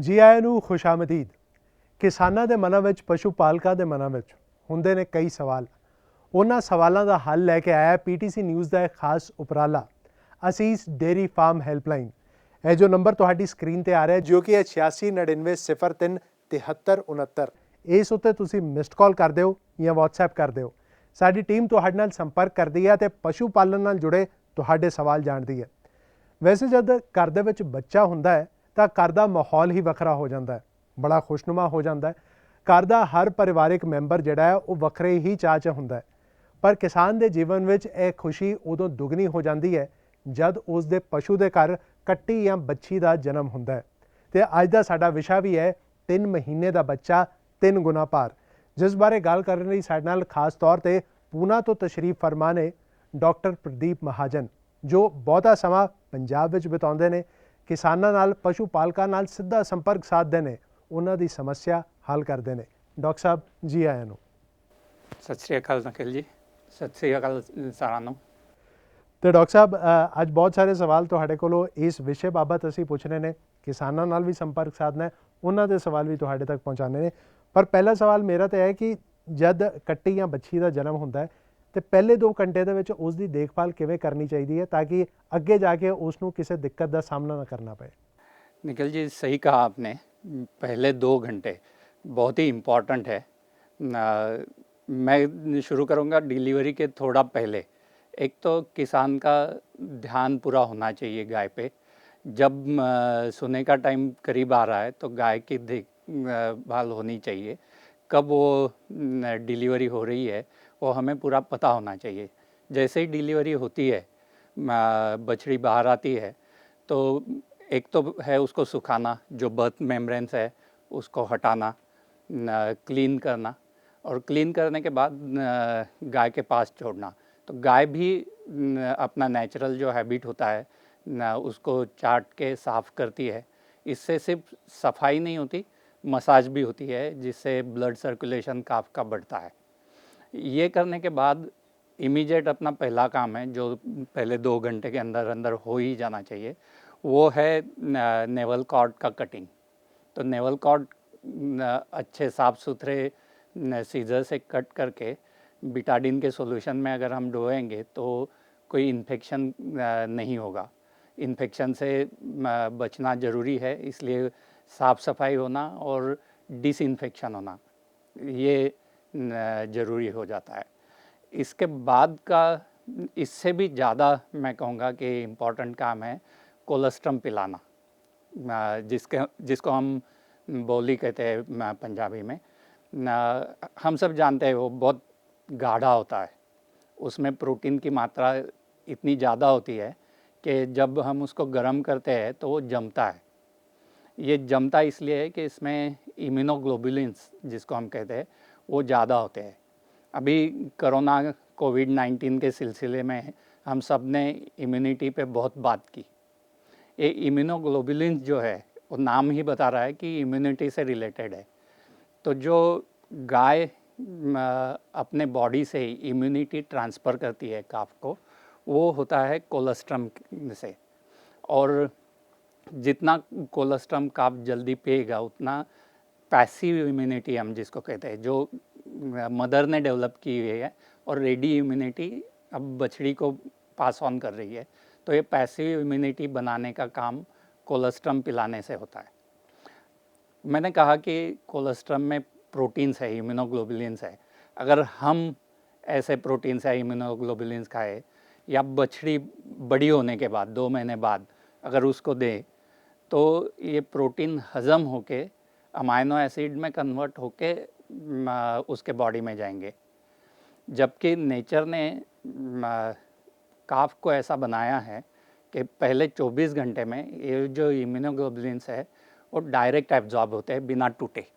ਜੀ ਆਇਆਂ ਨੂੰ ਖੁਸ਼ਾਮਦੀਦ। ਕਿਸਾਨਾਂ ਦੇ ਮਨਾਂ ਵਿੱਚ, ਪਸ਼ੂ ਪਾਲਕਾਂ ਦੇ ਮਨਾਂ ਵਿੱਚ ਹੁੰਦੇ ਨੇ ਕਈ ਸਵਾਲ। ਉਹਨਾਂ ਸਵਾਲਾਂ ਦਾ ਹੱਲ ਲੈ ਕੇ ਆਇਆ PTC ਨਿਊਜ਼ ਦਾ ਇੱਕ ਖਾਸ ਉਪਰਾਲਾ ਅਸੀਸ ਡੇਅਰੀ ਫਾਰਮ ਹੈਲਪਲਾਈਨ। ਇਹ ਜੋ ਨੰਬਰ ਤੁਹਾਡੀ ਸਕਰੀਨ ਤੇ ਆ ਰਿਹਾ ਜੋ ਕਿ ਹੈ 8699037369। ਇਸ ਉੱਤੇ ਤੁਸੀਂ ਮਿਸਡ ਕਾਲ ਕਰ ਦਿਓ ਜਾਂ WhatsApp ਕਰ ਦਿਓ। ਸਾਡੀ ਟੀਮ ਤੁਹਾਡੇ ਨਾਲ ਸੰਪਰਕ ਕਰਦੀ ਹੈ ਤੇ ਪਸ਼ੂ ਪਾਲਣ ਨਾਲ ਜੁੜੇ ਤੁਹਾਡੇ ਸਵਾਲ ਜਾਣਦੀ ਹੈ। ਵੈਸੇ ਜਦ ਘਰ ਦੇ ਵਿੱਚ ਬੱਚਾ ਹੁੰਦਾ ਹੈ ਤਾਂ ਘਰ ਦਾ ਮਾਹੌਲ ਹੀ ਵੱਖਰਾ ਹੋ ਜਾਂਦਾ ਹੈ, ਬੜਾ ਖੁਸ਼ਨੁਮਾ ਹੋ ਜਾਂਦਾ ਹੈ। ਘਰ ਦਾ ਹਰ ਪਰਿਵਾਰਿਕ ਮੈਂਬਰ ਜਿਹੜਾ ਹੈ ਉਹ ਵੱਖਰੇ ਹੀ ਚਾਅ 'ਚ ਹੁੰਦਾ ਹੈ। ਪਰ ਕਿਸਾਨ ਦੇ ਜੀਵਨ ਵਿੱਚ ਇਹ ਖੁਸ਼ੀ ਉਦੋਂ ਦੁੱਗਣੀ ਹੋ ਜਾਂਦੀ ਹੈ ਜਦ ਉਸ ਦੇ ਪਸ਼ੂ ਦੇ ਘਰ ਕੱਟੀ ਜਾਂ ਬੱਚੀ ਦਾ ਜਨਮ ਹੁੰਦਾ ਹੈ। ਤੇ ਅੱਜ ਦਾ ਸਾਡਾ ਵਿਸ਼ਾ ਵੀ ਹੈ 3 ਮਹੀਨੇ ਦਾ ਬੱਚਾ 3 ਗੁਣਾ ਭਾਰ, ਜਿਸ ਬਾਰੇ ਗੱਲ ਕਰਨ ਲਈ ਸਾਡੇ ਨਾਲ ਖਾਸ ਤੌਰ ਤੇ ਪੂਨਾ ਤੋਂ ਤਸ਼ਰੀਫ ਫਰਮਾ ਨੇ ਡਾਕਟਰ ਪ੍ਰਦੀਪ ਮਹਾਜਨ, ਜੋ ਬਹੁਤਾ ਸਮਾਂ ਪੰਜਾਬ ਵਿੱਚ ਬਿਤਾਉਂਦੇ ਨੇ, ਕਿਸਾਨਾਂ ਨਾਲ, ਪਸ਼ੂ ਪਾਲਕਾਂ ਨਾਲ ਸਿੱਧਾ ਸੰਪਰਕ ਸਾਧਦੇ ਨੇ, ਉਹਨਾਂ ਦੀ ਸਮੱਸਿਆ ਹੱਲ ਕਰਦੇ ਨੇ। ਡਾਕਟਰ ਸਾਹਿਬ ਜੀ ਆਇਆਂ ਨੂੰ। ਸਤਿ ਸ਼੍ਰੀ ਅਕਾਲ ਨਕਲ ਜੀ, ਸਤਿ ਸ਼੍ਰੀ ਅਕਾਲ ਸਾਰਿਆਂ ਨੂੰ। ਤੇ ਡਾਕਟਰ ਸਾਹਿਬ ਅੱਜ ਬਹੁਤ ਸਾਰੇ ਸਵਾਲ ਤੁਹਾਡੇ ਕੋਲੋਂ ਇਸ ਵਿਸ਼ੇ ਬਾਬਤ ਅਸੀਂ ਪੁੱਛਣੇ ਨੇ, ਕਿਸਾਨਾਂ ਨਾਲ ਵੀ ਸੰਪਰਕ ਸਾਧਨਾ ਹੈ, ਉਹਨਾਂ ਦੇ ਸਵਾਲ ਵੀ ਤੁਹਾਡੇ ਤੱਕ ਪਹੁੰਚਾਉਣੇ ਨੇ। ਪਰ ਪਹਿਲਾ ਸਵਾਲ ਮੇਰਾ ਤਾਂ ਹੈ ਕਿ ਜਦ ਕੱਟੀ ਜਾਂ ਬੱਚੀ ਦਾ ਜਨਮ ਹੁੰਦਾ ਹੈ ਤੇ ਪਹਿਲੇ 2 ਘੰਟੇ ਦੇ ਵਿੱਚ ਉਸ ਦੀ ਦੇਖਭਾਲ ਕਿਵੇਂ ਕਰਨੀ ਚਾਹੀਦੀ ਹੈ ਤਾਂ ਕਿ ਅੱਗੇ ਜਾ ਕੇ ਉਸ ਨੂੰ ਕਿਸੇ ਦਿੱਕਤ ਦਾ ਸਾਹਮਣਾ ਨਾ करना पड़े। निखिल जी, सही कहा आपने। पहले 2 घंटे बहुत ही इम्पॉर्टेंट है। मैं शुरू करूँगा डिलीवरी के थोड़ा पहले। एक तो किसान का ध्यान पूरा होना चाहिए गाय पे। जब सोने का टाइम करीब आ रहा है तो गाय की देखभाल होनी चाहिए। कब वो डिलीवरी हो रही है वो हमें पूरा पता होना चाहिए। जैसे ही डिलीवरी होती है, बछड़ी बाहर आती है, तो एक तो है उसको सुखाना, जो बर्थ मेम्ब्रेन्स है उसको हटाना, क्लीन करना, और क्लीन करने के बाद गाय के पास छोड़ना। तो गाय भी अपना नेचुरल जो हैबिट होता है उसको चाट के साफ़ करती है। इससे सिर्फ सफाई नहीं होती, मसाज भी होती है, जिससे ब्लड सर्कुलेशन काफ का बढ़ता है। ये करने के बाद इमीडिएट अपना पहला काम है, जो पहले 2 घंटे के अंदर अंदर हो ही जाना चाहिए, वो है नेवल कॉर्ड का कटिंग। तो नेवल कॉर्ड अच्छे साफ़ सुथरे सीजर से कट करके बिटाडिन के सॉल्यूशन में अगर हम डोएंगे तो कोई इन्फेक्शन नहीं होगा। इन्फेक्शन से बचना ज़रूरी है, इसलिए साफ़ सफाई होना और डिसइंफेक्शन होना ये ज़रूरी हो जाता है। इसके बाद का इससे भी ज़्यादा मैं कहूँगा कि इम्पॉर्टेंट काम है कोलेस्ट्रम पिलाना, जिसको हम बोली कहते हैं पंजाबी में। हम सब जानते हैं वो बहुत गाढ़ा होता है, उसमें प्रोटीन की मात्रा इतनी ज़्यादा होती है कि जब हम उसको गर्म करते हैं तो वो जमता है। ये जमता इसलिए है कि इसमें इम्यूनोग्लोबुलिन्स, जिसको हम कहते हैं, वो ज़्यादा होते हैं। अभी कोरोना कोविड-19 के सिलसिले में हम सब ने इम्यूनिटी पे बहुत बात की। ये इम्यूनोग्लोबुलिन्स जो है वो नाम ही बता रहा है कि इम्यूनिटी से रिलेटेड है। तो जो गाय अपने बॉडी से इम्यूनिटी ट्रांसफ़र करती है काफ को, वो होता है कोलेस्ट्रम से। और जितना कोलेस्ट्रम काफ जल्दी पिएगा उतना पैसिव इम्यूनिटी हम जिसको कहते हैं, जो मदर ने डेवलप की हुई है, और रेडी इम्यूनिटी अब बछड़ी को पास ऑन कर रही है। तो ये पैसिव इम्यूनिटी बनाने का काम कोलेस्ट्रम पिलाने से होता है। मैंने कहा कि कोलेस्ट्रम में प्रोटीन्स है, इम्यूनोग्लोबुलिन्स है। अगर हम ऐसे प्रोटीन्स है, इम्यूनोग्लोबुलिन्स खाए, या बछड़ी बड़ी होने के बाद 2 महीने बाद अगर उसको दें, तो ये प्रोटीन हज़म होके अमाइनो एसिड में कन्वर्ट होके उसके बॉडी में जाएंगे। जबकि नेचर ने काफ को ऐसा बनाया है कि पहले 24 घंटे में ये जो इम्यूनोग्लोबुलिन्स है वो डायरेक्ट एब्जॉर्ब होते हैं बिना टूटे।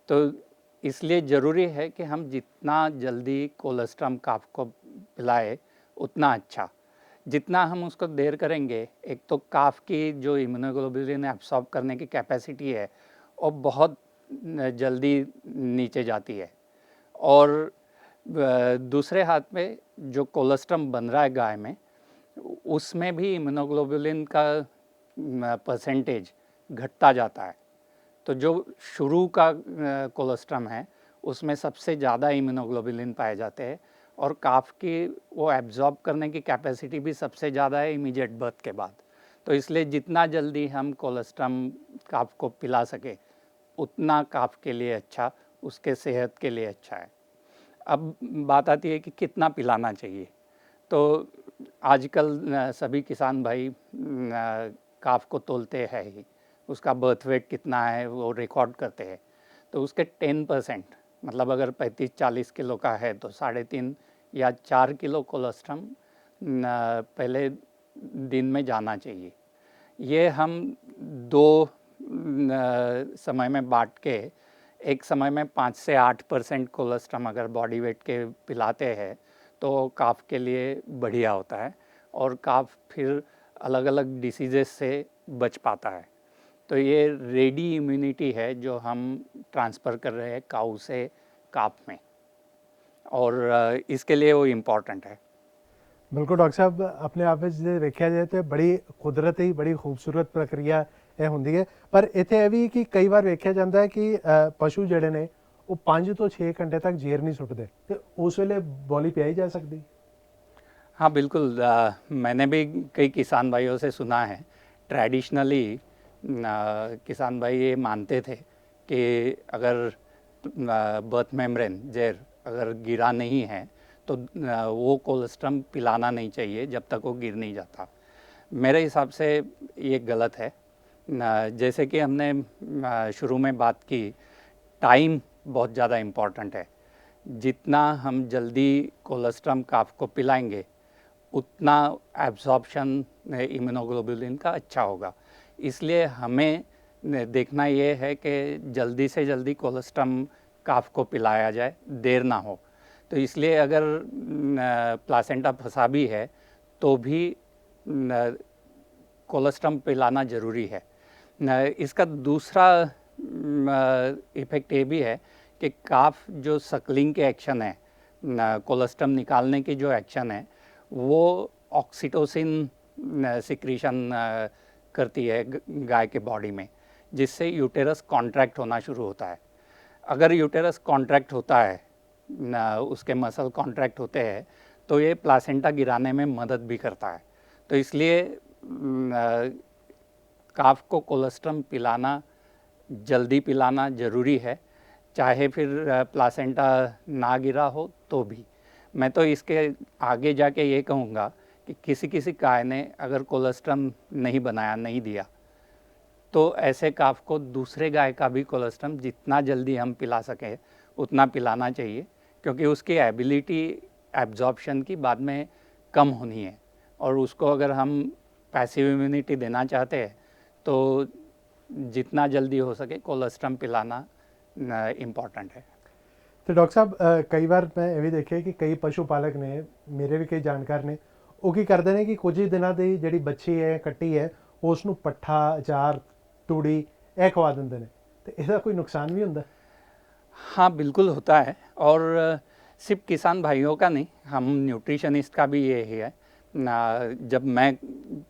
तो इसलिए ज़रूरी है कि हम जितना जल्दी कोलेस्ट्रम काफ को पिलाए उतना अच्छा। जितना हम उसको देर करेंगे, एक तो काफ की जो इम्यूनोग्लोबुलिन एब्सॉर्ब करने की कैपेसिटी है वो बहुत जल्दी नीचे जाती है। और दूसरे हाथ में जो कोलेस्ट्रम बन रहा है गाय में, उसमें भी इम्यूनोग्लोबुलिन का परसेंटेज घटता जाता है। तो जो शुरू का कोलोस्ट्रम है उसमें सबसे ज़्यादा इम्यूनोग्लोबुलिन पाए जाते हैं और काफ की वो एब्जॉर्ब करने की कैपेसिटी भी सबसे ज़्यादा है इमीडिएट बर्थ के बाद। तो इसलिए जितना जल्दी हम कोलोस्ट्रम काफ को पिला सके उतना काफ के लिए अच्छा, उसके सेहत के लिए अच्छा है। अब बात आती है कि कितना पिलाना चाहिए। तो आजकल सभी किसान भाई काफ को तोलते हैं ही, उसका बर्थ वेट कितना है वो रिकॉर्ड करते हैं। तो उसके 10% मतलब अगर 35-40 किलो का है तो 3.5 या 4 किलो कोलेस्ट्रम पहले दिन में जाना चाहिए। ये हम 2 समय में बांट के एक समय में 5 से 8% कोलेस्ट्रम अगर बॉडी वेट के पिलाते हैं तो काफ के लिए बढ़िया होता है और काफ फिर अलग अलग डिसीजेस से बच पाता है। तो ये रेडी इम्यूनिटी है जो हम ट्रांसफ़र कर रहे हैं काऊ से काफ में, और इसके लिए वो इम्पॉर्टेंट है। बिल्कुल डॉक्टर साहब, अपने आप में जे देखा जाए तो बड़ी कुदरती बड़ी खूबसूरत प्रक्रिया ਇਹ ਹੁੰਦੀ ਹੈ। ਪਰ ਇੱਥੇ ਇਹ ਵੀ ਕਿ ਕਈ ਵਾਰ ਵੇਖਿਆ ਜਾਂਦਾ ਹੈ ਕਿ ਪਸ਼ੂ ਜਿਹੜੇ ਨੇ ਉਹ 5 ਤੋਂ 6 ਘੰਟੇ ਤੱਕ ਜ਼ਹਿਰ ਨਹੀਂ ਸੁੱਟਦੇ, ਤੇ ਉਸ ਵੇਲੇ ਬੋਲੀ ਪਿਆਈ ਜਾ ਸਕਦੀ? हाँ बिल्कुल, मैंने भी कई किसान भाइयों से सुना है। ट्रेडिशनली किसान भाई ये मानते थे कि अगर बर्थ मेम्ब्रेन जहर अगर गिरा नहीं है तो वो कोलेस्ट्रम पिलाना नहीं चाहिए जब तक वो गिर नहीं जाता। मेरे हिसाब से ये गलत है। जैसे कि हमने शुरू में बात की, टाइम बहुत ज़्यादा इम्पॉर्टेंट है। जितना हम जल्दी कोलेस्ट्रम काफ को पिलाएंगे उतना एब्जॉर्प्शन इम्यूनोग्लोबुलिन का अच्छा होगा। इसलिए हमें देखना ये है कि जल्दी से जल्दी कोलेस्ट्रम काफ को पिलाया जाए, देर ना हो। तो इसलिए अगर प्लासेंटा फंसा भी है तो भी कोलेस्ट्रम पिलाना ज़रूरी है। इसका दूसरा इफ़ेक्ट ये भी है कि काफ जो सकलिंग के एक्शन है, कोलेस्ट्रम निकालने की जो एक्शन है वो ऑक्सीटोसिन सिक्रीशन करती है गाय के बॉडी में, जिससे यूटेरस कॉन्ट्रैक्ट होना शुरू होता है। अगर यूटेरस कॉन्ट्रैक्ट होता है, उसके मसल कॉन्ट्रैक्ट होते हैं, तो ये प्लासेंटा गिराने में मदद भी करता है। तो इसलिए काफ को कोलेस्ट्रम पिलाना, जल्दी पिलाना ज़रूरी है, चाहे फिर प्लासेंटा ना गिरा हो तो भी। मैं तो इसके आगे जाके ये कहूँगा कि किसी किसी गाय ने अगर कोलेस्ट्रम नहीं बनाया, नहीं दिया, तो ऐसे काफ को दूसरे गाय का भी कोलेस्ट्रम जितना जल्दी हम पिला सकें उतना पिलाना चाहिए, क्योंकि उसकी एबिलिटी एब्जॉर्प्शन की बाद में कम होनी है। और उसको अगर हम पैसिव इम्यूनिटी देना चाहते हैं तो जितना जल्दी हो सके कोलेस्ट्रम पिलाना इम्पॉर्टेंट है। तो डॉक्टर साहब, कई बार मैं ये भी देखे कि कई पशु पालक ने, मेरे भी कई जानकार ने, वो की करते हैं कि कुछ ही दिनों की जी बच्ची है, कट्टी है, उसनों पट्ठा, अचार, तूड़ी यह खवा देंगे ने, तो इसका कोई नुकसान भी होता? हाँ बिल्कुल होता है, और सिर्फ किसान भाइयों का नहीं, हम न्यूट्रिशनिस्ट का भी यही है। जब मैं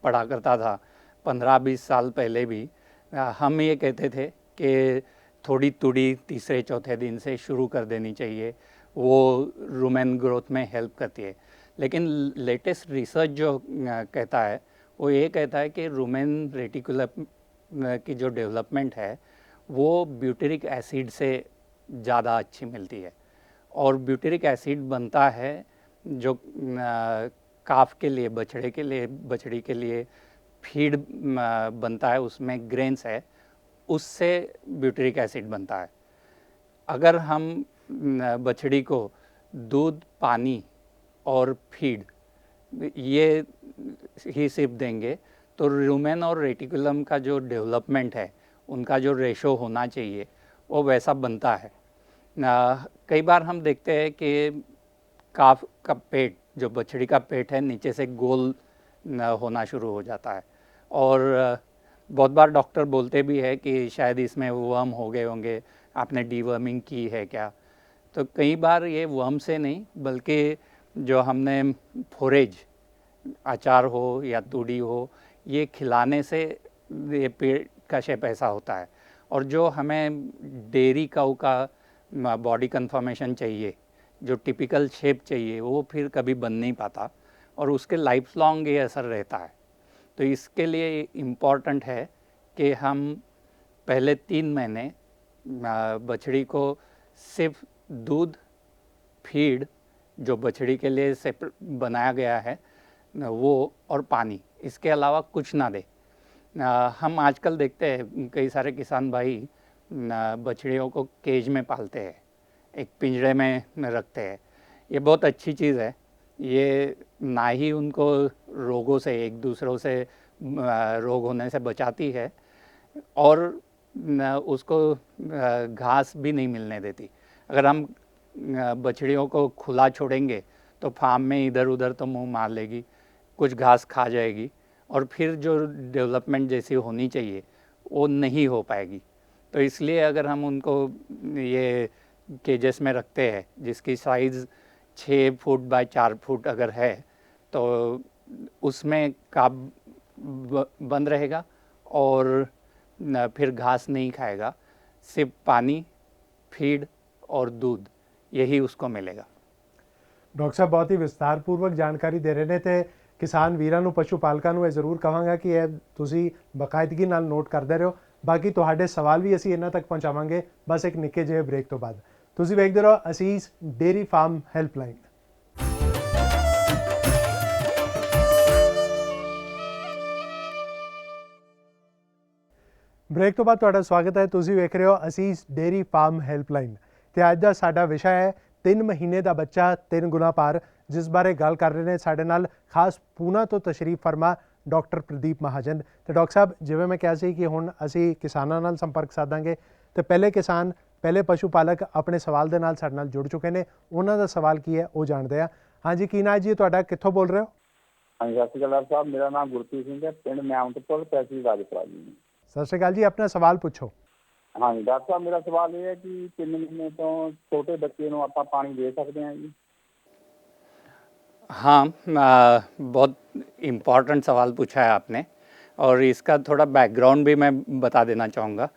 पढ़ा करता था 15-20 साल पहले भी, हम ये कहते थे कि थोड़ी तूड़ी तीसरे चौथे दिन से शुरू कर देनी चाहिए, वो रूमेन ग्रोथ में हेल्प करती है। लेकिन लेटेस्ट रिसर्च जो कहता है वो ये कहता है कि रूमेन रेटिकुलम की जो डेवलपमेंट है वो ब्यूटेरिक एसिड से ज़्यादा अच्छी मिलती है। और ब्यूटेरिक एसिड बनता है जो काफ के लिए, बछड़ी के लिए फीड बनता है, उसमें ग्रेन्स है, उससे ब्यूटेरिक एसिड बनता है। अगर हम बछड़ी को दूध, पानी और फीड ये ही सिर्फ देंगे तो रूमेन और रेटिकुलम का जो डेवलपमेंट है, उनका जो रेशो होना चाहिए वो वैसा बनता है। कई बार हम देखते हैं कि काफ का पेट, जो बछड़ी का पेट है, नीचे से गोल होना शुरू हो जाता है, और बहुत बार डॉक्टर बोलते भी है कि शायद इसमें वर्म हो गए होंगे, आपने डीवर्मिंग की है क्या। तो कई बार ये वर्म से नहीं, बल्कि जो हमने फोरेज, अचार हो या तूड़ी हो, ये खिलाने से ये पेट का शेप ऐसा होता है। और जो हमें डेयरी काऊ का बॉडी कन्फर्मेशन चाहिए, जो टिपिकल शेप चाहिए, वो फिर कभी बन नहीं पाता और उसके लाइफ लॉन्ग ये असर रहता है। तो इसके लिए इम्पॉर्टेंट है कि हम पहले 3 महीने बछड़ी को सिर्फ दूध, फीड जो बछड़ी के लिए बनाया गया है वो, और पानी, इसके अलावा कुछ ना दे। हम आजकल देखते हैं कई सारे किसान भाई बछड़ियों को केज में पालते हैं, एक पिंजरे में रखते हैं। ये बहुत अच्छी चीज़ है। ये ना ही उनको रोगों से, एक दूसरों से रोग होने से बचाती है और उसको घास भी नहीं मिलने देती। अगर हम बछड़ियों को खुला छोड़ेंगे तो फार्म में इधर उधर तो मुंह मार लेगी, कुछ घास खा जाएगी और फिर जो डेवलपमेंट जैसी होनी चाहिए वो नहीं हो पाएगी। तो इसलिए अगर हम उनको ये केजेस में रखते हैं जिसकी साइज़ 6 फुट बाय 4 फुट अगर है तो उसमें काब बंद रहेगा और फिर घास नहीं खाएगा, सिर्फ पानी, फीड और दूध, यही उसको मिलेगा। ਡਾਕਟਰ ਸਾਹਿਬ ਬਹੁਤ ਹੀ ਵਿਸਤਾਰਪੂਰਵਕ ਜਾਣਕਾਰੀ ਦੇ ਰਹੇ ਨੇ ਤੇ ਕਿਸਾਨ ਵੀਰਾਂ ਨੂੰ, ਪਸ਼ੂ ਪਾਲਕਾਂ ਨੂੰ ਇਹ ਜ਼ਰੂਰ ਕਹਾਂਗਾ ਕਿ ਇਹ ਤੁਸੀਂ ਬਾਕਾਇਦਗੀ ਨਾਲ ਨੋਟ ਕਰਦੇ ਰਹੋ। ਬਾਕੀ ਤੁਹਾਡੇ ਸਵਾਲ ਵੀ ਅਸੀਂ ਇਹਨਾਂ ਤੱਕ ਪਹੁੰਚਾਵਾਂਗੇ ਬਸ ਇੱਕ ਨਿੱਕੇ ਜਿਹੇ ਬ੍ਰੇਕ ਤੋਂ ਬਾਅਦ। ਤੁਸੀਂ ਵੇਖਦੇ ਰਹੋ ਅਸੀਸ ਡੇਅਰੀ ਫਾਰਮ ਹੈਲਪਲਾਈਨ। ਬ੍ਰੇਕ ਤੋਂ ਬਾਅਦ ਤੁਹਾਡਾ ਸਵਾਗਤ ਹੈ। ਤੁਸੀਂ ਵੇਖ ਰਹੇ ਹੋ ਅਸੀਸ ਡੇਅਰੀ ਫਾਰਮ ਹੈਲਪਲਾਈਨ ਤੇ ਅੱਜ ਦਾ ਸਾਡਾ ਵਿਸ਼ਾ ਹੈ 3 ਮਹੀਨੇ ਦਾ ਬੱਚਾ 3 ਗੁਣਾ ਭਾਰ, ਜਿਸ ਬਾਰੇ ਗੱਲ ਕਰ ਰਹੇ ਨੇ ਸਾਡੇ ਨਾਲ ਖਾਸ ਪੂਨਾ ਤੋਂ ਤਸ਼ਰੀਫ ਫਰਮਾ ਡਾਕਟਰ ਪ੍ਰਦੀਪ ਮਹਾਜਨ। ਤੇ ਡਾਕਟਰ ਸਾਹਿਬ, ਜਿਵੇਂ ਮੈਂ ਕਿਹਾ ਸੀ ਕਿ ਹੁਣ ਅਸੀਂ ਕਿਸਾਨਾਂ ਨਾਲ ਸੰਪਰਕ ਸਾਧਾਂਗੇ ਤੇ ਪਹਿਲੇ ਕਿਸਾਨ, ਪਹਿਲੇ ਪਸ਼ੂ ਪਾਲਕ ਆਪਣੇ ਸਵਾਲ ਦੇ ਨਾਲ ਸਾਡੇ ਨਾਲ ਜੁੜ ਚੁੱਕੇ ਨੇ। ਉਹਨਾਂ ਦਾ ਸਵਾਲ ਕੀ ਹੈ ਉਹ ਜਾਣਦੇ ਆ। ਹਾਂਜੀ, ਕੀ ਨਾਂ ਜੀ ਤੁਹਾਡਾ, ਕਿੱਥੋਂ ਬੋਲ ਰਹੇ ਹੋ? ਹਾਂਜੀ, ਸਤਿ ਸ਼੍ਰੀ ਅਕਾਲ ਸਾਹਿਬ। ਮੇਰਾ ਨਾਮ ਗੁਰਪ੍ਰੀਤ ਸਿੰਘ ਹੈ, ਪਿੰਡ ਮਿਆਮਤਪੁਰ, ਤਹਿਸੀਲ ਰਾਜਪੁਰਾ ਜੀ। ਸਤਿ ਸ਼੍ਰੀ ਅਕਾਲ ਜੀ, ਆਪਣਾ ਸਵਾਲ ਪੁੱਛੋ। ਹਾਂਜੀ ਡਾਕਟਰ ਸਾਹਿਬ, ਮੇਰਾ ਸਵਾਲ ਇਹ ਹੈ ਕਿ 3 ਮਹੀਨੇ ਤੋਂ ਛੋਟੇ ਬੱਚੇ ਨੂੰ ਆਪਾਂ ਪਾਣੀ ਦੇ ਸਕਦੇ ਹਾਂ ਜੀ? हाँ, बहुत इम्पॉर्टेंट सवाल पूछा है आपने और इसका थोड़ा बैकग्राउंड भी मैं बता देना चाहूँगा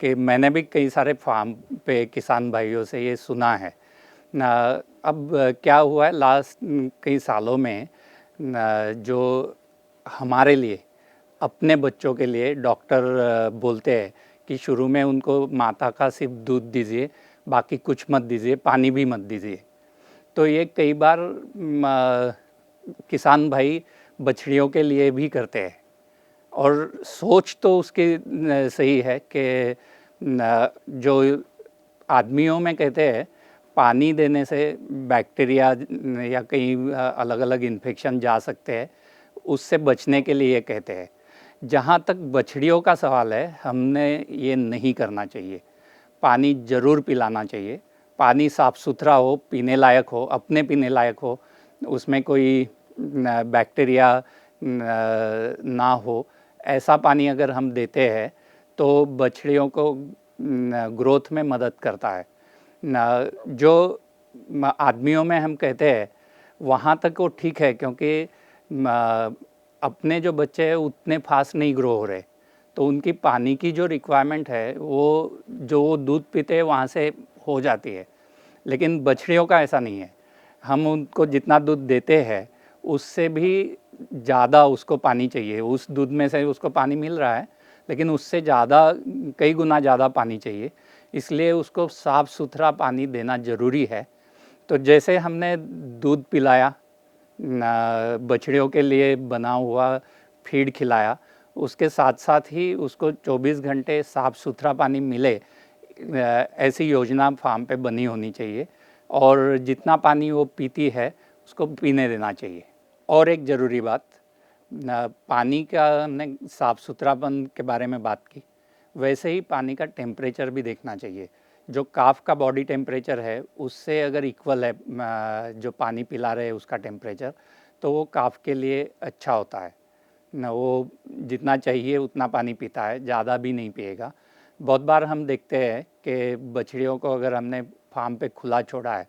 कि मैंने भी कई सारे फार्म पे किसान भाइयों से ये सुना है। अब क्या हुआ है, लास्ट कई सालों में जो हमारे लिए, अपने बच्चों के लिए डॉक्टर बोलते हैं कि शुरू में उनको माता का सिर्फ दूध दीजिए, बाकी कुछ मत दीजिए, पानी भी मत दीजिए। तो ये कई बार किसान भाई बछड़ियों के लिए भी करते हैं और सोच तो उसकी सही है कि जो आदमियों में कहते हैं पानी देने से बैक्टीरिया या कई अलग अलग इन्फेक्शन जा सकते हैं, उससे बचने के लिए कहते हैं। जहाँ तक बछड़ियों का सवाल है, हमने ये नहीं करना चाहिए। पानी ज़रूर पिलाना चाहिए। पानी साफ़ सुथरा हो, पीने लायक हो, अपने पीने लायक हो, उसमें कोई बैक्टीरिया ना हो, ऐसा पानी अगर हम देते हैं तो बछड़ियों को ग्रोथ में मदद करता है। जो आदमियों में हम कहते हैं वहाँ तक वो ठीक है, क्योंकि अपने जो बच्चे हैं उतने फास्ट नहीं ग्रो हो रहे, तो उनकी पानी की जो रिक्वायरमेंट है वो जो दूध पीते हैं वहाँ से हो जाती है। लेकिन बछड़ियों का ऐसा नहीं है। हम उनको जितना दूध देते हैं उससे भी ज़्यादा उसको पानी चाहिए। उस दूध में से उसको पानी मिल रहा है, लेकिन उससे ज़्यादा, कई गुना ज़्यादा पानी चाहिए। इसलिए उसको साफ़ सुथरा पानी देना ज़रूरी है। तो जैसे हमने दूध पिलाया, बछड़ियों के लिए बना हुआ फीड खिलाया, उसके साथ साथ ही उसको 24 घंटे साफ़ सुथरा पानी मिले, ऐसी योजना फार्म पे बनी होनी चाहिए और जितना पानी वो पीती है उसको पीने देना चाहिए। और एक ज़रूरी बात, पानी का हमने साफ़ सुथरापन के बारे में बात की, वैसे ही पानी का टेम्परेचर भी देखना चाहिए। जो काफ का बॉडी टेम्परेचर है उससे अगर इक्वल है जो पानी पिला रहे उसका टेम्परेचर, तो वो काफ के लिए अच्छा होता है न। वो जितना चाहिए उतना पानी पीता है, ज़्यादा भी नहीं पिएगा। बहुत बार हम देखते हैं कि बछड़ियों को अगर हमने फार्म पे खुला छोड़ा है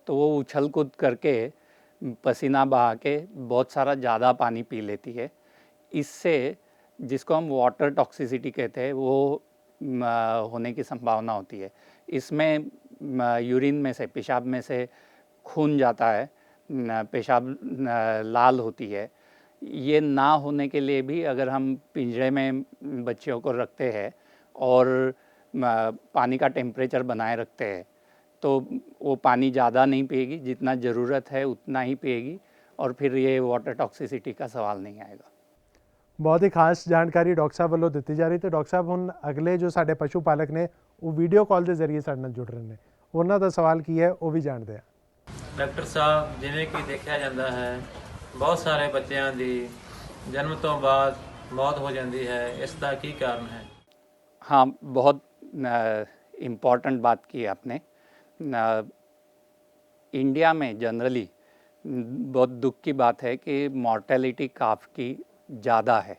तो वो उछल कूद करके पसीना बहा के बहुत सारा ज़्यादा पानी पी लेती है। इससे, जिसको हम वाटर टॉक्सिसिटी कहते हैं, वो होने की संभावना होती है। इसमें यूरिन में से, पेशाब में से खून जाता है, पेशाब लाल होती है। ये ना होने के लिए भी अगर हम पिंजरे में बच्चियों को रखते हैं और पानी का टेम्परेचर बनाए रखते हैं तो वो पानी ज़्यादा नहीं पिएगी, जितना ज़रूरत है उतना ही पिएगी और फिर ये वाटर टॉक्सिसिटी का सवाल नहीं आएगा। ਬਹੁਤ ਹੀ ਖਾਸ ਜਾਣਕਾਰੀ ਡਾਕਟਰ ਸਾਹਿਬ ਵੱਲੋਂ ਦਿੱਤੀ ਜਾ ਰਹੀ ਤੇ ਡਾਕਟਰ ਸਾਹਿਬ ਹੁਣ ਅਗਲੇ ਜੋ ਸਾਡੇ ਪਸ਼ੂ ਪਾਲਕ ਨੇ ਉਹ ਵੀਡੀਓ ਕਾਲ ਦੇ ਜ਼ਰੀਏ ਸਾਡੇ ਨਾਲ ਜੁੜ ਰਹੇ ਨੇ, ਉਹਨਾਂ ਦਾ ਸਵਾਲ ਕੀ ਹੈ ਉਹ ਵੀ ਜਾਣਦੇ ਆ। ਡਾਕਟਰ ਸਾਹਿਬ, ਜਿਵੇਂ ਕਿ ਦੇਖਿਆ ਜਾਂਦਾ ਹੈ ਬਹੁਤ ਸਾਰੇ ਬੱਚਿਆਂ ਦੀ ਜਨਮ ਤੋਂ ਬਾਅਦ ਮੌਤ ਹੋ ਜਾਂਦੀ ਹੈ, ਇਸ ਦਾ ਕੀ ਕਾਰਨ ਹੈ? हाँ, बहुत इम्पॉर्टेंट बात की आपने। इंडिया में जनरली बहुत दुख की बात है कि मॉर्टेलिटी काफ की ज़्यादा है।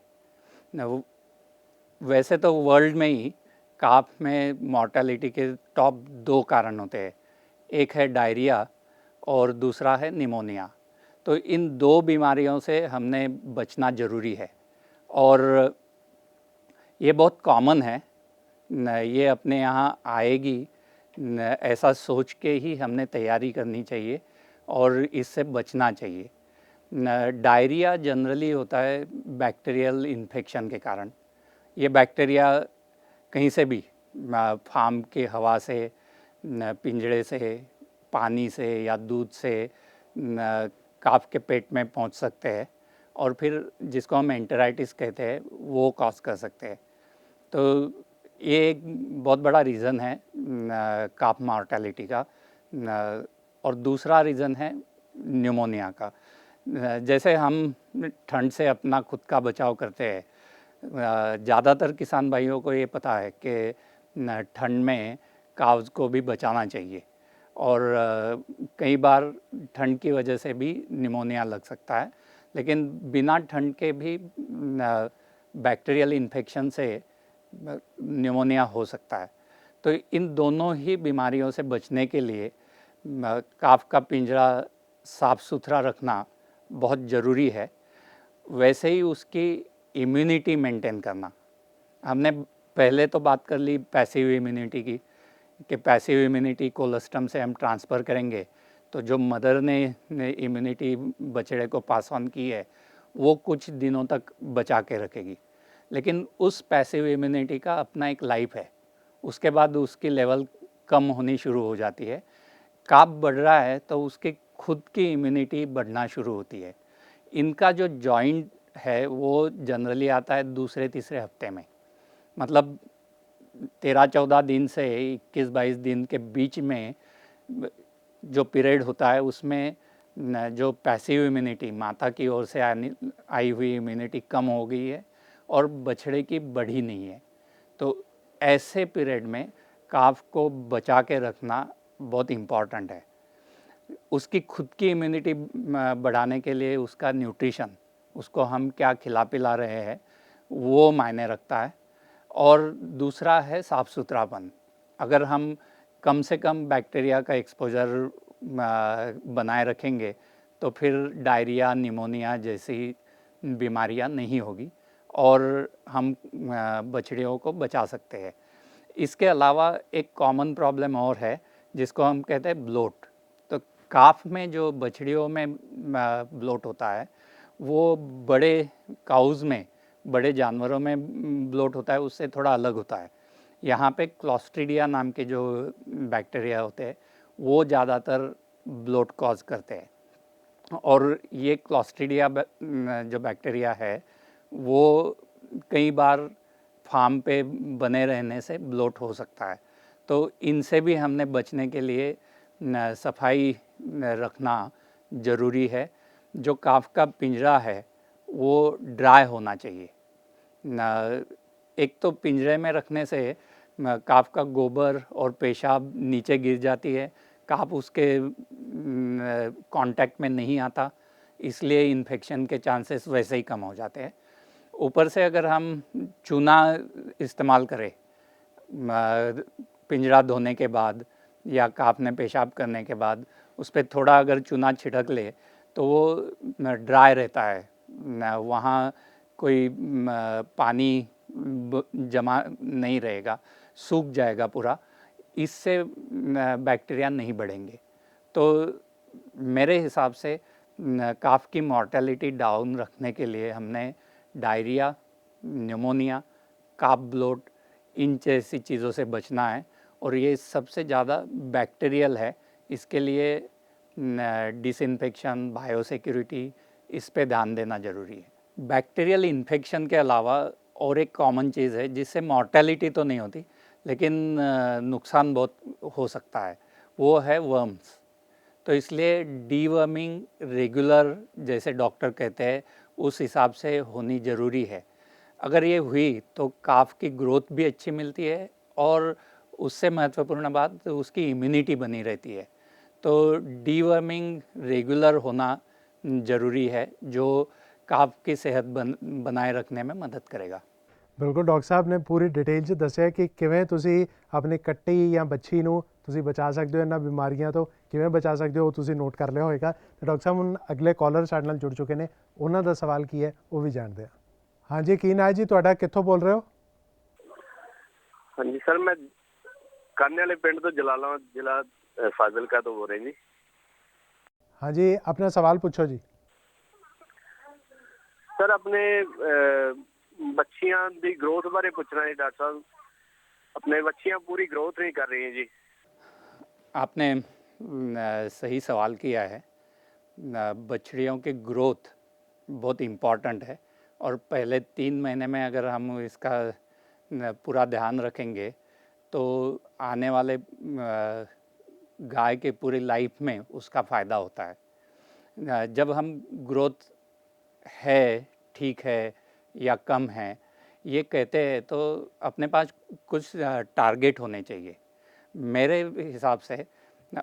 वैसे तो वर्ल्ड में ही काफ में मॉर्टेलिटी के टॉप 2 कारण होते हैं, एक है डायरिया और दूसरा है निमोनिया। तो इन 2 बीमारियों से हमने बचना ज़रूरी है और ये बहुत कॉमन है, ये अपने यहाँ आएगी ऐसा सोच के ही हमने तैयारी करनी चाहिए और इससे बचना चाहिए। डायरिया जनरली होता है बैक्टीरियल इन्फेक्शन के कारण। ये बैक्टीरिया कहीं से भी, फार्म के हवा से, पिंजरे से, पानी से या दूध से काफ के पेट में पहुंच सकते हैं और फिर जिसको हम एंटेराइटिस कहते हैं वो कॉज कर सकते हैं। तो ये एक बहुत बड़ा रीज़न है काफ मॉर्टेलिटी का। और दूसरा रीज़न है न्यूमोनिया का। जैसे हम ठंड से अपना खुद का बचाव करते हैं, ज़्यादातर किसान भाइयों को ये पता है कि ठंड में काव्स को भी बचाना चाहिए और कई बार ठंड की वजह से भी निमोनिया लग सकता है, लेकिन बिना ठंड के भी बैक्टीरियल इन्फेक्शन से निमोनिया हो सकता है। तो इन दोनों ही बीमारियों से बचने के लिए काफ का पिंजरा साफ़ सुथरा रखना बहुत ज़रूरी है। वैसे ही उसकी इम्यूनिटी मेंटेन करना। हमने पहले तो बात कर ली पैसिव इम्यूनिटी की, कि पैसिव इम्यूनिटी कोलोस्ट्रम से हम ट्रांसफ़र करेंगे तो जो मदर ने इम्यूनिटी बछड़े को पास ऑन की है वो कुछ दिनों तक बचा के रखेगी, लेकिन उस पैसिव इम्यूनिटी का अपना एक लाइफ है, उसके बाद उसकी लेवल कम होनी शुरू हो जाती है। काफ बढ़ रहा है तो उसकी खुद की इम्यूनिटी बढ़ना शुरू होती है। इनका जो जॉइंट है वो जनरली आता है दूसरे तीसरे हफ्ते में, मतलब 13-14 दिन से 21-22 दिन के बीच में जो पीरियड होता है उसमें जो पैसिव इम्यूनिटी माता की ओर से आई हुई इम्यूनिटी कम हो गई है और बछड़े की बढ़ी नहीं है। तो ऐसे पीरियड में काफ को बचा के रखना बहुत इम्पॉर्टेंट है। उसकी खुद की इम्यूनिटी बढ़ाने के लिए उसका न्यूट्रिशन, उसको हम क्या खिला पिला रहे हैं वो मायने रखता है। और दूसरा है साफ़ सुथरापन। अगर हम कम से कम बैक्टीरिया का एक्सपोजर बनाए रखेंगे तो फिर डायरिया, निमोनिया जैसी बीमारियां नहीं होगी और हम बछड़ियों को बचा सकते हैं। इसके अलावा एक कॉमन प्रॉब्लम और है जिसको हम कहते हैं ब्लोट। तो काफ में जो बछड़ियों में ब्लोट होता है वो बड़े काउज़ में, बड़े जानवरों में ब्लोट होता है, उससे थोड़ा अलग होता है। यहाँ पे क्लॉस्ट्रीडिया नाम के जो बैक्टीरिया होते हैं वो ज़्यादातर ब्लोट कॉज करते हैं और ये क्लॉस्ट्रीडिया जो बैक्टीरिया है वो कई बार फार्म पे बने रहने से ब्लोट हो सकता है। तो इनसे भी हमने बचने के लिए सफाई रखना ज़रूरी है। जो काफ का पिंजरा है वो ड्राई होना चाहिए। एक तो पिंजरे में रखने से काफ का गोबर और पेशाब नीचे गिर जाती है, काफ उसके कांटेक्ट में नहीं आता, इसलिए इन्फेक्शन के चांसेस वैसे ही कम हो जाते हैं। ऊपर से अगर हम चूना इस्तेमाल करें पिंजरा धोने के बाद या काफ ने पेशाब करने के बाद उस पर थोड़ा अगर चूना छिड़क ले तो वो ड्राई रहता है, वहाँ कोई पानी जमा नहीं रहेगा, सूख जाएगा पूरा, इससे बैक्टीरिया नहीं बढ़ेंगे। तो मेरे हिसाब से काफ की मॉर्टेलिटी डाउन रखने के लिए हमने डायरिया, न्यूमोनिया, काफ ब्लोट, इन जैसी चीज़ों से बचना है। और ये सबसे ज़्यादा बैक्टीरियल है, इसके लिए डिसइंफेक्शन, बायोसिक्योरिटी, इस पे ध्यान देना ज़रूरी है। बैक्टीरियल इन्फेक्शन के अलावा और एक कॉमन चीज़ है जिससे मॉर्टेलिटी तो नहीं होती लेकिन नुकसान बहुत हो सकता है, वो है वर्म्स। तो इसलिए डीवर्मिंग रेगुलर, जैसे डॉक्टर कहते हैं, उस हिसाब से होनी ज़रूरी है। अगर ये हुई तो काफ की ग्रोथ भी अच्छी मिलती है और उससे महत्वपूर्ण बात उसकी इम्यूनिटी बनी रहती है। तो डीवर्मिंग रेगुलर होना ज़रूरी है, जो काफ की सेहत बनाए रखने में मदद करेगा। ਬਿਲਕੁਲ ਡਾਕਟਰ ਸਾਹਿਬ ਨੇ ਪੂਰੀ ਡਿਟੇਲ 'ਚ ਦੱਸਿਆ ਕਿ ਕਿਵੇਂ ਤੁਸੀਂ ਆਪਣੀ ਕੱਟੀ ਜਾਂ ਬੱਚੀ ਨੂੰ ਤੁਸੀਂ ਬਚਾ ਸਕਦੇ ਹੋ ਇਹਨਾਂ ਬਿਮਾਰੀਆਂ ਤੋਂ, ਕਿਵੇਂ ਬਚਾ ਸਕਦੇ ਹੋ, ਉਹ ਤੁਸੀਂ ਨੋਟ ਕਰ ਲਿਆ ਹੋਵੇਗਾ। ਤੇ ਡਾਕਟਰ ਸਾਹਿਬ ਹੁਣ ਅਗਲੇ ਕਾਲਰ ਸਾਡੇ ਨਾਲ ਜੁੜ ਚੁੱਕੇ ਨੇ, ਉਹਨਾਂ ਦਾ ਸਵਾਲ ਕੀ ਹੈ ਉਹ ਵੀ ਜਾਣਦੇ ਹਾਂ। ਹਾਂਜੀ, ਕੀ ਨਾਂ ਹੈ ਜੀ ਤੁਹਾਡਾ, ਕਿੱਥੋਂ ਬੋਲ ਰਹੇ ਹੋ? ਹਾਂਜੀ ਸਰ, ਮੈਂ ਕਾਨੇ ਵਾਲੇ ਪਿੰਡ ਤੋਂ ਜਲਾਲਾਬਾਦ ਜ਼ਿਲ੍ਹਾ ਫਾਜ਼ਿਲਕਾ ਤੋਂ ਬੋਲ ਰਿਹਾ ਜੀ। ਹਾਂਜੀ, ਆਪਣਾ ਸਵਾਲ ਪੁੱਛੋ ਜੀ। ਸਰ, ਆਪਣੇ ਬੱਚੀਆਂ ਦੀ ਗਰੋਥ ਬਾਰੇ ਪੁੱਛਣਾ ਹੈ ਡਾਕਟਰ ਸਾਹਿਬ। अपने बच्चियां पूरी ग्रोथ नहीं कर रही हैं जी। आपने सही सवाल किया है। बछड़ियों की ग्रोथ बहुत इम्पॉर्टेंट है और पहले 3 महीने में अगर हम इसका पूरा ध्यान रखेंगे तो आने वाले गाय के पूरी लाइफ में उसका फ़ायदा होता है। जब हम ग्रोथ है, ठीक है या कम है ये कहते हैं तो अपने पास कुछ टारगेट होने चाहिए। मेरे हिसाब से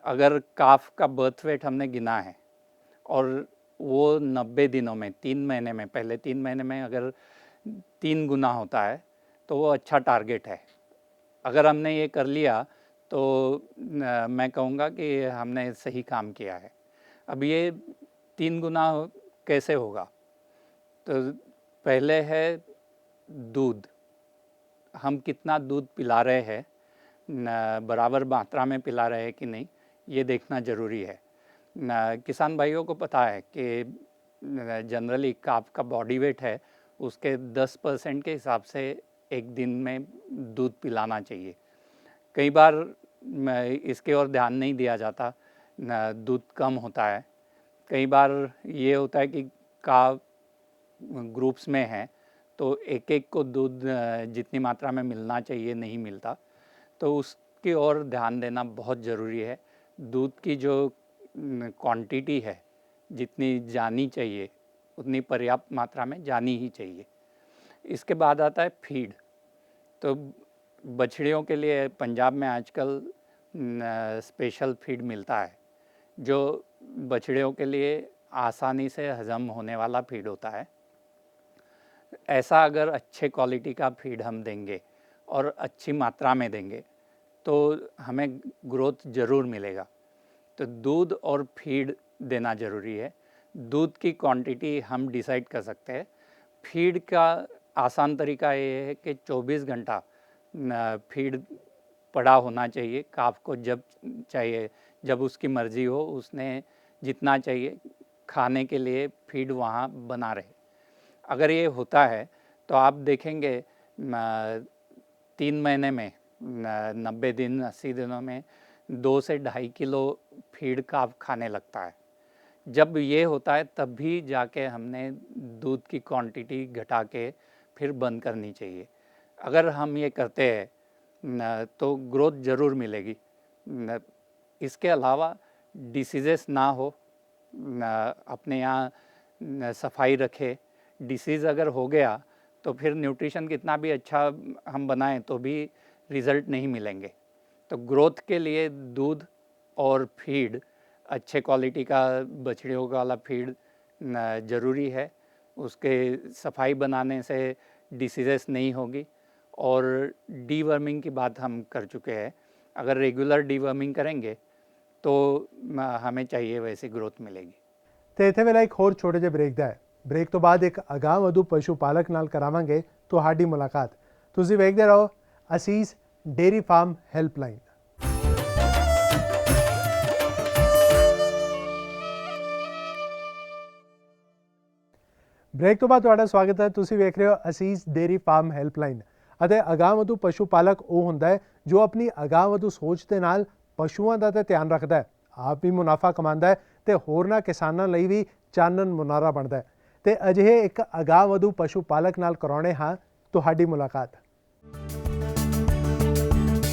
अगर काफ का बर्थ वेट हमने गिना है और वो 90 दिनों में, 3 महीने में, पहले 3 महीने में अगर 3 गुना होता है तो वो अच्छा टारगेट है। अगर हमने ये कर लिया तो मैं कहूँगा कि हमने सही काम किया है। अब ये 3 गुना कैसे होगा? तो पहले है दूध। हम कितना दूध पिला रहे हैं, बराबर मात्रा में पिला रहे हैं कि नहीं, ये देखना ज़रूरी है। किसान भाइयों को पता है कि जनरली काफ का बॉडी वेट है उसके 10% के हिसाब से एक दिन में दूध पिलाना चाहिए। कई बार इसके ओर ध्यान नहीं दिया जाता, दूध कम होता है। कई बार ये होता है कि काफ ग्रुप्स में है तो एक एक को दूध जितनी मात्रा में मिलना चाहिए नहीं मिलता, तो उसकी ओर ध्यान देना बहुत ज़रूरी है। दूध की जो क्वांटिटी है जितनी जानी चाहिए उतनी पर्याप्त मात्रा में जानी ही चाहिए। इसके बाद आता है फीड। तो बछड़ियों के लिए पंजाब में आजकल स्पेशल फीड मिलता है जो बछड़ियों के लिए आसानी से हज़म होने वाला फीड होता है। ऐसा अगर अच्छे क्वालिटी का फीड हम देंगे और अच्छी मात्रा में देंगे तो हमें ग्रोथ ज़रूर मिलेगा। तो दूध और फीड देना ज़रूरी है। दूध की क्वांटिटी हम डिसाइड कर सकते हैं। फीड का आसान तरीका ये है कि 24 घंटा फीड पड़ा होना चाहिए काफ को, जब चाहिए, जब उसकी मर्ज़ी हो, उसने जितना चाहिए खाने के लिए फीड वहाँ बना रहे। अगर ये होता है तो आप देखेंगे 3 महीने में, 90 दिन, 80 दिनों में 2 से 2.5 किलो फीड काफ खाने लगता है। जब ये होता है तब भी जाके हमने दूध की क्वांटिटी घटा के फिर बंद करनी चाहिए। अगर हम ये करते हैं तो ग्रोथ ज़रूर मिलेगी। इसके अलावा डिसीज़ेस ना हो, अपने यहाँ सफाई रखे। डिसीज़ अगर हो गया तो फिर न्यूट्रिशन कितना भी अच्छा हम बनाएं तो भी रिज़ल्ट नहीं मिलेंगे। तो ग्रोथ के लिए दूध और फीड, अच्छे क्वालिटी का बछड़ियों वाला फीड ज़रूरी है। उसके सफाई बनाने से डिसीज़ेस नहीं होगी। और डीवर्मिंग की बात हम कर चुके हैं। अगर रेगुलर डीवर्मिंग करेंगे तो हमें चाहिए वैसी ग्रोथ मिलेगी। ਤੇ ਇੱਥੇ ਵੇਲੇ ਇੱਕ ਹੋਰ ਛੋਟੇ ਜਿਹੇ ਬ੍ਰੇਕ ਦਾ ਹੈ। ਬ੍ਰੇਕ ਤੋਂ ਬਾਅਦ ਇੱਕ ਅਗਾਂਹ ਵਧੂ ਪਸ਼ੂ ਪਾਲਕ ਨਾਲ ਕਰਾਵਾਂਗੇ ਤੁਹਾਡੀ ਮੁਲਾਕਾਤ। ਤੁਸੀਂ ਵੇਖਦੇ ਰਹੋ ਅਸੀਸ ਡੇਅਰੀ ਫਾਰਮ ਹੈਲਪਲਾਈਨ। ਬ੍ਰੇਕ ਤੋਂ ਬਾਅਦ ਤੁਹਾਡਾ ਸਵਾਗਤ ਹੈ। ਤੁਸੀਂ ਵੇਖ ਰਹੇ ਹੋ ਅਸੀਸ ਡੇਅਰੀ ਫਾਰਮ ਹੈਲਪਲਾਈਨ। ਅਤੇ ਅਗਾਂਹਵਧੂ ਪਸ਼ੂ ਪਾਲਕ ਉਹ ਹੁੰਦਾ ਹੈ ਜੋ ਆਪਣੀ ਅਗਾਂਹਵਧੂ ਸੋਚ ਦੇ ਨਾਲ ਪਸ਼ੂਆਂ ਦਾ ਤਾਂ ਧਿਆਨ ਰੱਖਦਾ ਹੈ, ਆਪ ਵੀ ਮੁਨਾਫਾ ਕਮਾਉਂਦਾ ਹੈ ਅਤੇ ਹੋਰਨਾਂ ਕਿਸਾਨਾਂ ਲਈ ਵੀ ਚਾਨਣ ਮੁਨਾਰਾ ਬਣਦਾ ਹੈ। ਅਤੇ ਅਜਿਹੇ ਇੱਕ ਅਗਾਂਹਵਧੂ ਪਸ਼ੂ ਪਾਲਕ ਨਾਲ ਕਰਾਉਣੇ ਹਾਂ ਤੁਹਾਡੀ ਮੁਲਾਕਾਤ।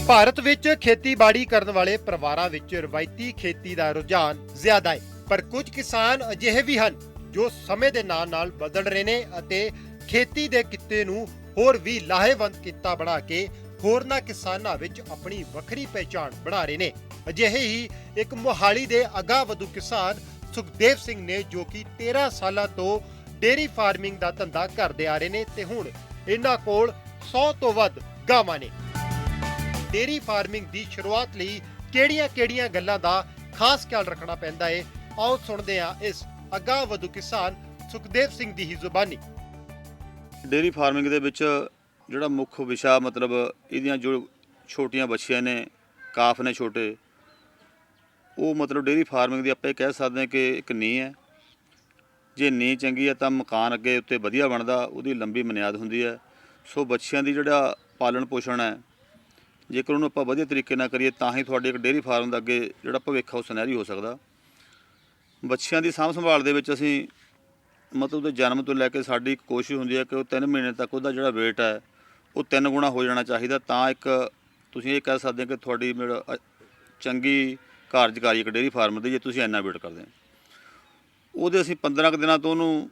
ਭਾਰਤ ਵਿੱਚ ਖੇਤੀਬਾੜੀ ਕਰਨ ਵਾਲੇ ਪਰਿਵਾਰਾਂ ਵਿੱਚ ਰਵਾਇਤੀ ਖੇਤੀ ਦਾ ਰੁਝਾਨ ਜ਼ਿਆਦਾ ਹੈ, ਪਰ ਕੁਝ ਕਿਸਾਨ ਅਜਿਹੇ ਵੀ ਹਨ ਜੋ ਸਮੇਂ ਦੇ ਨਾਲ-ਨਾਲ ਬਦਲ ਰਹੇ ਨੇ ਅਤੇ ਖੇਤੀ ਦੇ ਕਿੱਤੇ ਨੂੰ ਹੋਰ ਵੀ ਲਾਹੇਵੰਦ ਕਿੱਤਾ ਬਣਾ ਕੇ ਹੋਰਨਾਂ ਕਿਸਾਨਾਂ ਵਿੱਚ ਆਪਣੀ ਵੱਖਰੀ ਪਹਿਚਾਣ ਬਣਾ ਰਹੇ ਨੇ। ਅਜਿਹੇ ਹੀ ਇੱਕ ਮੋਹਾਲੀ ਦੇ ਅਗਾਂਹਵਧੂ ਕਿਸਾਨ ਸੁਖਦੇਵ ਸਿੰਘ ਨੇ, ਜੋ ਕਿ 13 ਸਾਲਾਂ ਤੋਂ ਡੇਅਰੀ ਫਾਰਮਿੰਗ ਦਾ ਧੰਦਾ ਕਰਦੇ ਆ ਰਹੇ ਨੇ ਤੇ ਹੁਣ ਇਹਨਾਂ ਕੋਲ 100 ਤੋਂ ਵੱਧ ਗਾਵਾਂ ਨੇ। ਡੇਅਰੀ ਫਾਰਮਿੰਗ ਦੀ ਸ਼ੁਰੂਆਤ ਲਈ ਕਿਹੜੀਆਂ-ਕਿਹੜੀਆਂ ਗੱਲਾਂ ਦਾ ਖਾਸ ਖਿਆਲ ਰੱਖਣਾ ਪੈਂਦਾ ਹੈ, ਆਓ ਸੁਣਦੇ ਹਾਂ ਇਸ ਅਗਾਂਹਵਧੂ ਕਿਸਾਨ ਸੁਖਦੇਵ ਸਿੰਘ ਦੀ ਹੀ ਜ਼ੁਬਾਨੀ। ਡੇਅਰੀ ਫਾਰਮਿੰਗ ਦੇ ਵਿੱਚ ਜਿਹੜਾ ਮੁੱਖ ਵਿਸ਼ਾ ਮਤਲਬ ਇਹਦੀਆਂ ਜੋ ਛੋਟੀਆਂ ਬੱਚੀਆਂ ਨੇ, ਕਾਫ ਨੇ ਛੋਟੇ, ਉਹ ਮਤਲਬ ਡੇਅਰੀ ਫਾਰਮਿੰਗ ਦੀ ਆਪਾਂ ਇਹ ਕਹਿ ਸਕਦੇ ਹਾਂ ਕਿ ਇੱਕ ਨੀਂਹ ਹੈ। ਜੇ ਨੀਂਹ ਚੰਗੀ ਹੈ ਤਾਂ ਮਕਾਨ ਅੱਗੇ ਉੱਤੇ ਵਧੀਆ ਬਣਦਾ, ਉਹਦੀ ਲੰਬੀ ਬੁਨਿਆਦ ਹੁੰਦੀ ਹੈ। ਸੋ ਬੱਚਿਆਂ ਦੀ ਜਿਹੜਾ ਪਾਲਣ ਪੋਸ਼ਣ ਹੈ, ਜੇਕਰ ਉਹਨੂੰ ਆਪਾਂ ਵਧੀਆ ਤਰੀਕੇ ਨਾਲ ਕਰੀਏ ਤਾਂ ਹੀ ਤੁਹਾਡੇ ਇੱਕ ਡੇਅਰੀ ਫਾਰਮ ਦਾ ਅੱਗੇ ਜਿਹੜਾ ਭਵਿੱਖ ਉਹ ਸੁਨਹਿਰੀ ਹੋ ਸਕਦਾ। ਬੱਚਿਆਂ ਦੀ ਸਾਂਭ ਸੰਭਾਲ ਦੇ ਵਿੱਚ ਅਸੀਂ ਮਤਲਬ ਉਹਦੇ ਜਨਮ ਤੋਂ ਲੈ ਕੇ ਸਾਡੀ ਇੱਕ ਕੋਸ਼ਿਸ਼ ਹੁੰਦੀ ਹੈ ਕਿ ਉਹ 3 ਮਹੀਨੇ ਤੱਕ ਉਹਦਾ ਜਿਹੜਾ weight ਹੈ ਉਹ 3 ਗੁਣਾ ਹੋ ਜਾਣਾ ਚਾਹੀਦਾ, ਤਾਂ ਇੱਕ ਤੁਸੀਂ ਇਹ ਕਹਿ ਸਕਦੇ ਹੋ ਕਿ ਤੁਹਾਡੀ ਚੰਗੀ ਕਾਰਜਕਾਰੀ ਇੱਕ ਡੇਅਰੀ ਫਾਰਮ ਦੀ ਜੇ ਤੁਸੀਂ ਇੰਨਾ weight ਕਰਦੇ ਹੋ। ਉਹਦੇ ਅਸੀਂ 15 ਕੁ ਦਿਨਾਂ ਤੋਂ ਉਹਨੂੰ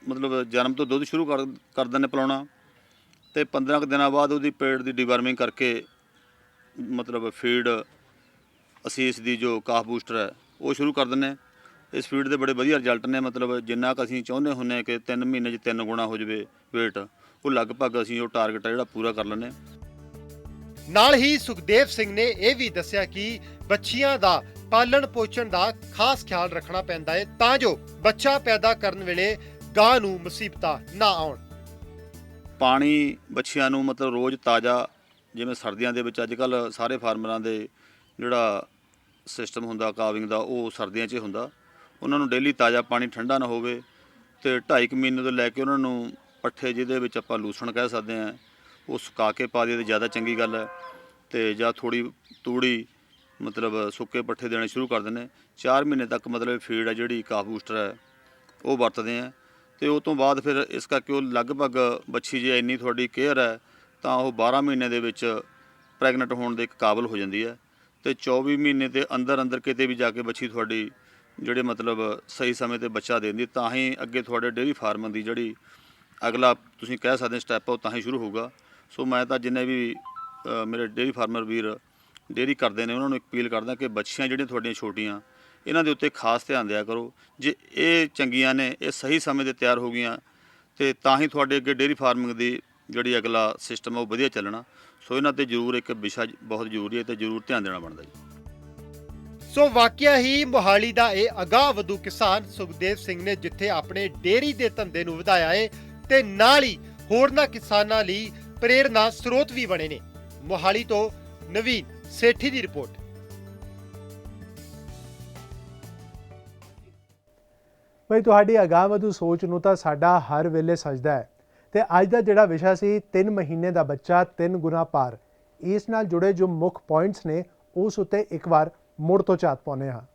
ਮਤਲਬ ਜਨਮ ਤੋਂ ਦੁੱਧ ਸ਼ੁਰੂ ਕਰ ਦਿੰਦੇ ਪਿਲਾਉਣਾ, ਅਤੇ 15 ਕੁ ਦਿਨਾਂ ਬਾਅਦ ਉਹਦੀ ਪੇਟ ਦੀ ਡੀਵਰਮਿੰਗ ਕਰਕੇ ਮਤਲਬ ਫੀਡ ਅਸੀਸ ਦੀ ਜੋ ਕਾਫ ਬੂਸਟਰ ਹੈ ਉਹ ਸ਼ੁਰੂ ਕਰ ਦਿੰਦੇ। ਇਸ ਫੀਡ ਦੇ ਬੜੇ ਵਧੀਆ ਰਿਜ਼ਲਟ ਨੇ, ਮਤਲਬ ਜਿੰਨਾ ਕੁ ਅਸੀਂ ਚਾਹੁੰਦੇ ਹੁੰਦੇ ਹਾਂ ਕਿ 3 ਮਹੀਨੇ 'ਚ 3 ਗੁਣਾ ਹੋ ਜਾਵੇ weight, ਉਹ ਲਗਭਗ ਅਸੀਂ ਉਹ ਟਾਰਗੇਟ ਹੈ ਜਿਹੜਾ ਪੂਰਾ ਕਰ ਲੈਂਦੇ। ਨਾਲ ਹੀ ਸੁਖਦੇਵ ਸਿੰਘ ਨੇ ਇਹ ਵੀ ਦੱਸਿਆ ਕਿ ਬੱਚੀਆਂ ਦਾ ਪਾਲਣ ਪੋਸ਼ਣ ਦਾ ਖਾਸ ਖਿਆਲ ਰੱਖਣਾ ਪੈਂਦਾ ਹੈ ਤਾਂ ਜੋ ਬੱਚਾ ਪੈਦਾ ਕਰਨ ਵੇਲੇ ਗਾਂ ਨੂੰ ਮੁਸੀਬਤਾਂ ਨਾ ਆਉਣ। ਪਾਣੀ ਬੱਚਿਆਂ ਨੂੰ ਮਤਲਬ ਰੋਜ਼ ਤਾਜ਼ਾ, ਜਿਵੇਂ ਸਰਦੀਆਂ ਦੇ ਵਿੱਚ ਅੱਜ ਕੱਲ੍ਹ ਸਾਰੇ ਫਾਰਮਰਾਂ ਦੇ ਜਿਹੜਾ ਸਿਸਟਮ ਹੁੰਦਾ ਕਾਵਿੰਗ ਦਾ ਉਹ ਸਰਦੀਆਂ 'ਚ ਹੁੰਦਾ, ਉਹਨਾਂ ਨੂੰ ਡੇਲੀ ਤਾਜ਼ਾ ਪਾਣੀ, ਠੰਡਾ ਨਾ ਹੋਵੇ, ਅਤੇ 2.5 ਮਹੀਨੇ ਤੋਂ ਲੈ ਕੇ ਉਹਨਾਂ ਨੂੰ ਪੱਠੇ ਜਿਹਦੇ ਵਿੱਚ ਆਪਾਂ ਲੂਸਣ ਕਹਿ ਸਕਦੇ ਹਾਂ ਉਹ ਸੁਕਾ ਕੇ ਪਾ ਦਈਏ ਤਾਂ ਜ਼ਿਆਦਾ ਚੰਗੀ ਗੱਲ ਹੈ, ਅਤੇ ਜਾਂ ਥੋੜ੍ਹੀ ਤੂੜੀ ਮਤਲਬ ਸੁੱਕੇ ਪੱਠੇ ਦੇਣੇ ਸ਼ੁਰੂ ਕਰ ਦਿੰਦੇ। 4 ਮਹੀਨੇ ਤੱਕ ਮਤਲਬ ਫੀਡ ਹੈ ਜਿਹੜੀ ਕਾਫ ਬੂਸਟਰ ਹੈ ਉਹ ਵਰਤਦੇ ਹਾਂ, ਅਤੇ ਉਹ ਤੋਂ ਬਾਅਦ ਫਿਰ ਇਸ ਕਰਕੇ ਉਹ ਲਗਭਗ ਬੱਚੀ ਜੇ ਇੰਨੀ ਤੁਹਾਡੀ ਕੇਅਰ ਹੈ ਤਾਂ ਉਹ 12 ਮਹੀਨੇ ਦੇ ਵਿੱਚ ਪ੍ਰੈਗਨੈਂਟ ਹੋਣ ਦੇ ਇੱਕ ਕਾਬਲ ਹੋ ਜਾਂਦੀ ਹੈ, ਅਤੇ 24 ਮਹੀਨੇ ਦੇ ਅੰਦਰ ਕਿਤੇ ਵੀ ਜਾ ਕੇ ਬੱਚੀ ਤੁਹਾਡੀ ਜਿਹੜੇ ਮਤਲਬ ਸਹੀ ਸਮੇਂ 'ਤੇ ਬੱਚਾ ਦਿੰਦੀ, ਤਾਂ ਹੀ ਅੱਗੇ ਤੁਹਾਡੇ ਡੇਅਰੀ ਫਾਰਮ ਦੀ ਜਿਹੜੀ ਅਗਲਾ ਤੁਸੀਂ ਕਹਿ ਸਕਦੇ ਸਟੈਪ ਉਹ ਤਾਂ ਹੀ ਸ਼ੁਰੂ ਹੋਊਗਾ। ਸੋ ਮੈਂ ਤਾਂ ਜਿੰਨੇ ਵੀ ਮੇਰੇ ਡੇਅਰੀ ਫਾਰਮਰ ਵੀਰ ਡੇਅਰੀ ਕਰਦੇ ਨੇ ਉਹਨਾਂ ਨੂੰ ਅਪੀਲ ਕਰਦਾ ਕਿ ਬੱਚੀਆਂ ਜਿਹੜੀਆਂ ਤੁਹਾਡੀਆਂ ਛੋਟੀਆਂ, ਇਹਨਾਂ ਦੇ ਉੱਤੇ ਖਾਸ ਧਿਆਨ ਦਿਆ ਕਰੋ। ਜੇ ਇਹ ਚੰਗੀਆਂ ਨੇ, ਇਹ ਸਹੀ ਸਮੇਂ 'ਤੇ ਤਿਆਰ ਹੋ ਗਈਆਂ, ਅਤੇ ਤਾਂ ਹੀ ਤੁਹਾਡੇ ਅੱਗੇ ਡੇਅਰੀ ਫਾਰਮਿੰਗ ਦੀ ਜਿਹੜੀ ਅਗਲਾ ਸਿਸਟਮ ਹੈ ਉਹ ਵਧੀਆ ਚੱਲਣਾ। ਸੋ ਇਹਨਾਂ 'ਤੇ ਜ਼ਰੂਰ ਇੱਕ ਵਿਸ਼ਾ ਬਹੁਤ ਜ਼ਰੂਰੀ ਹੈ ਅਤੇ ਜ਼ਰੂਰ ਧਿਆਨ ਦੇਣਾ ਬਣਦਾ ਜੀ। ਸੋ ਵਾਕਿਆ ਹੀ ਮੋਹਾਲੀ ਦਾ ਇਹ ਅਗਾਂਹਵਧੂ ਕਿਸਾਨ ਸੁਖਦੇਵ ਸਿੰਘ ਨੇ ਜਿੱਥੇ ਆਪਣੇ ਡੇਅਰੀ ਦੇ ਧੰਦੇ ਨੂੰ ਵਧਾਇਆ ਹੈ ਤੇ ਨਾਲ ਹੀ ਹੋਰਨਾਂ ਕਿਸਾਨਾਂ ਲਈ ਪ੍ਰੇਰਨਾ ਸਰੋਤ ਵੀ ਬਣੇ ਨੇ। ਮੋਹਾਲੀ ਤੋਂ ਨਵੀਨ ਸੇਠੀ ਦੀ ਰਿਪੋਰਟ। ਬਈ ਤੁਹਾਡੀ ਅਗਾਂਹਵਧੂ ਸੋਚ ਨੂੰ ਤਾਂ ਸਾਡਾ ਹਰ ਵੇਲੇ ਸਜਦਾ ਹੈ, ਅਤੇ ਅੱਜ ਦਾ ਜਿਹੜਾ ਵਿਸ਼ਾ ਸੀ 3 ਮਹੀਨੇ ਦਾ ਬੱਚਾ 3 ਗੁਣਾ ਪਾਰ, ਇਸ ਨਾਲ ਜੁੜੇ ਜੋ ਮੁੱਖ ਪੁਆਇੰਟਸ ਨੇ ਉਸ ਉੱਤੇ ਇੱਕ ਵਾਰ ਮੁੜ ਤੋਂ ਝਾਤ ਪਾਉਂਦੇ ਹਾਂ।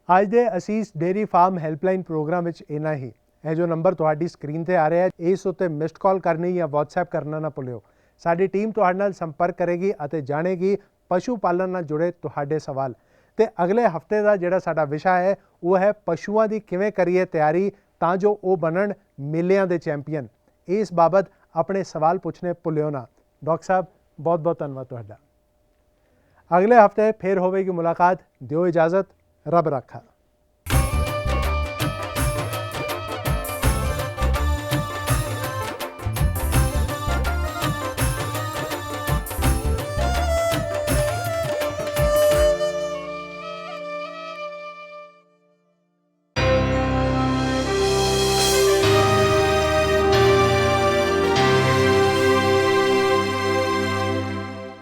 ਅੱਜ ਦੇ ਅਸੀਸ ਡੇਅਰੀ ਫਾਰਮ ਹੈਲਪਲਾਈਨ ਪ੍ਰੋਗਰਾਮ ਵਿੱਚ ਇੰਨਾ ਹੀ। ਇਹ ਜੋ ਨੰਬਰ ਤੁਹਾਡੀ ਸਕਰੀਨ ਤੇ ਆ ਰਿਹਾ ਹੈ, ਇਸ ਉੱਤੇ ਮਿਸਡ ਕਾਲ ਕਰਨੀ ਜਾਂ WhatsApp ਕਰਨਾ ਨਾ ਭੁੱਲਿਓ। ਸਾਡੀ ਟੀਮ ਤੁਹਾਡੇ ਨਾਲ ਸੰਪਰਕ ਕਰੇਗੀ ਅਤੇ ਜਾਣੇਗੀ ਪਸ਼ੂ ਪਾਲਣ ਨਾਲ ਜੁੜੇ ਤੁਹਾਡੇ ਸਵਾਲ। ਤੇ ਅਗਲੇ ਹਫਤੇ ਦਾ ਜਿਹੜਾ ਸਾਡਾ ਵਿਸ਼ਾ ਹੈ ਉਹ ਹੈ ਪਸ਼ੂਆਂ ਦੀ ਕਿਵੇਂ ਕਰੀਏ ਤਿਆਰੀ ਤਾਂ ਜੋ ਉਹ ਬਣਨ ਮੇਲਿਆਂ ਦੇ ਚੈਂਪੀਅਨ। ਇਸ ਬਾਬਤ ਆਪਣੇ ਸਵਾਲ ਪੁੱਛਣੇ ਭੁੱਲਿਓ ਨਾ। ਡਾਕਟਰ ਸਾਹਿਬ ਬਹੁਤ ਬਹੁਤ ਧੰਨਵਾਦ ਤੁਹਾਡਾ। ਅਗਲੇ ਹਫਤੇ ਫਿਰ ਹੋਵੇਗੀ ਮੁਲਾਕਾਤ। ਦਿਓ ਇਜਾਜ਼ਤ। ਰੱਬ ਰਾਖਾ।